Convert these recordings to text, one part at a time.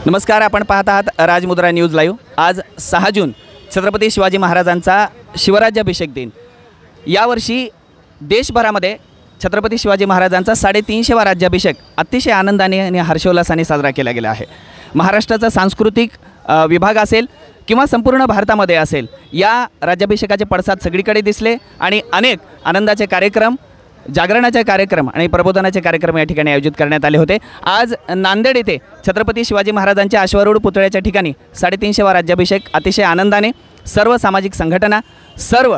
नमस्कार, आपण पाहत आहात राजमुद्रा न्यूज लाईव्ह। आज 6 जून छत्रपती शिवाजी महाराजांचा शिवराज्याभिषेक दिन। यावर्षी देशभरामध्ये छत्रपती शिवाजी महाराजांचा 350वा राज्याभिषेक अतिशय आनंदाने आणि हर्षोल्लासाने साजरा केला गेला आहे। महाराष्ट्राचा सांस्कृतिक विभाग असेल किंवा संपूर्ण भारतामध्ये असेल, या राज्याभिषेकाचे पडसाद सगळीकडे दिसले आणि अनेक आनंदाचे कार्यक्रम, जागरणाचे कार्यक्रम आणि प्रबोधनाचे कार्यक्रम या ठिकाणी आयोजित करण्यात आले होते। आज नांदेड येथे छत्रपती शिवाजी महाराजांच्या अश्वारूढ पुतळ्याच्या ठिकाणी 350वा राज्याभिषेक अतिशय आनंदाने सर्व सामाजिक संघटना, सर्व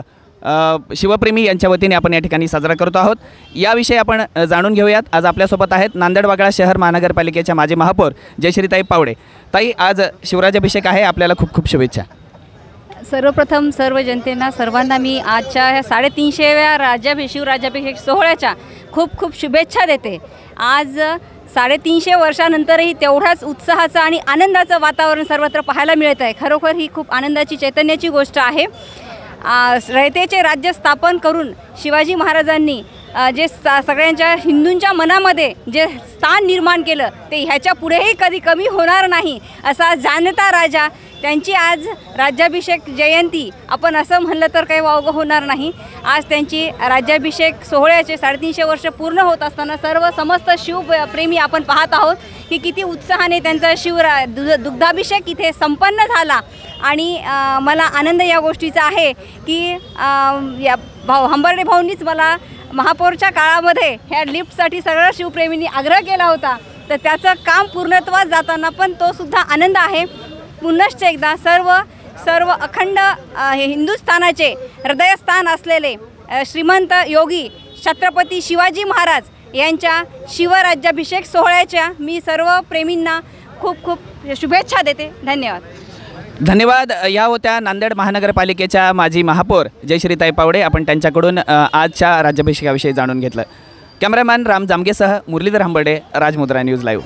शिवप्रेमी यांच्या वतीने आपण या ठिकाणी साजरा करतो आहोत। याविषयी आपण जाणून घेऊयात। आज आपल्यासोबत आहेत नांदेड वागळा शहर महानगरपालिकेच्या माजी महापौर जयश्रीताई पावडे। ताई, आज शिवराज्याभिषेक आहे, आपल्याला खूप खूप शुभेच्छा। सर्वप्रथम सर्व जनतेना सर्वांना मी आजच्या 350व्या शिवराज्याभिषेक सोहळ्याच्या खूप खूप शुभेच्छा देते। आज 350 वर्षानंतरही तेवढाच उत्साहाचं आणि आनंदाचं वातावरण सर्वत्र पाहायला मिळत आहे। खरोखर ही खूप आनंदाची, चैतन्याची गोष्ट आहे। रयतेचे राज्य स्थापन करून शिवाजी महाराजांनी जे सगळ्यांच्या हिंदूंच्या मनामध्ये जे स्थान निर्माण केलं, ते ह्याच्या पुढेही कधी कमी होणार नाही असा जाणता राजा। त्यांची आज राज्याभिषेक जयंती आपण असं म्हणलं तर काही वावगं होणार नाही। आज त्यांची राज्याभिषेक सोहळ्याचे 350 वर्ष पूर्ण होत असताना सर्व समस्त शिवप्रेमी आपण पाहत आहोत की किती उत्साहाने त्यांचा दुग्धाभिषेक इथे संपन्न झाला। आणि मला आनंद या गोष्टीचा आहे की या हंबर्डे भाऊंनीच मला महापौरच्या काळामध्ये ह्या लिफ्टसाठी सगळ्या शिवप्रेमींनी आग्रह केला होता, तर त्याचं काम पूर्णत्वास जाताना पण तो सुद्धा आनंद आहे। पुनश्च एकदा सर्व अखंड हिंदुस्थानाचे हृदयस्थान असलेले श्रीमंत योगी छत्रपती शिवाजी महाराज यांच्या शिवराज्याभिषेक सोहळ्याच्या मी सर्व प्रेमींना खूप खूप शुभेच्छा देते। धन्यवाद। या होत्या नांदेड महानगरपालिकेच्या माजी महापौर जयश्रीताई पावडे। आपण त्यांच्याकडून आजच्या राज्याभिषेकाविषयी जाणून घेतलं। कॅमेरामॅन राम जामगेसह मुरलीधर हंबर्डे, राजमुद्रा न्यूज लाईव्ह।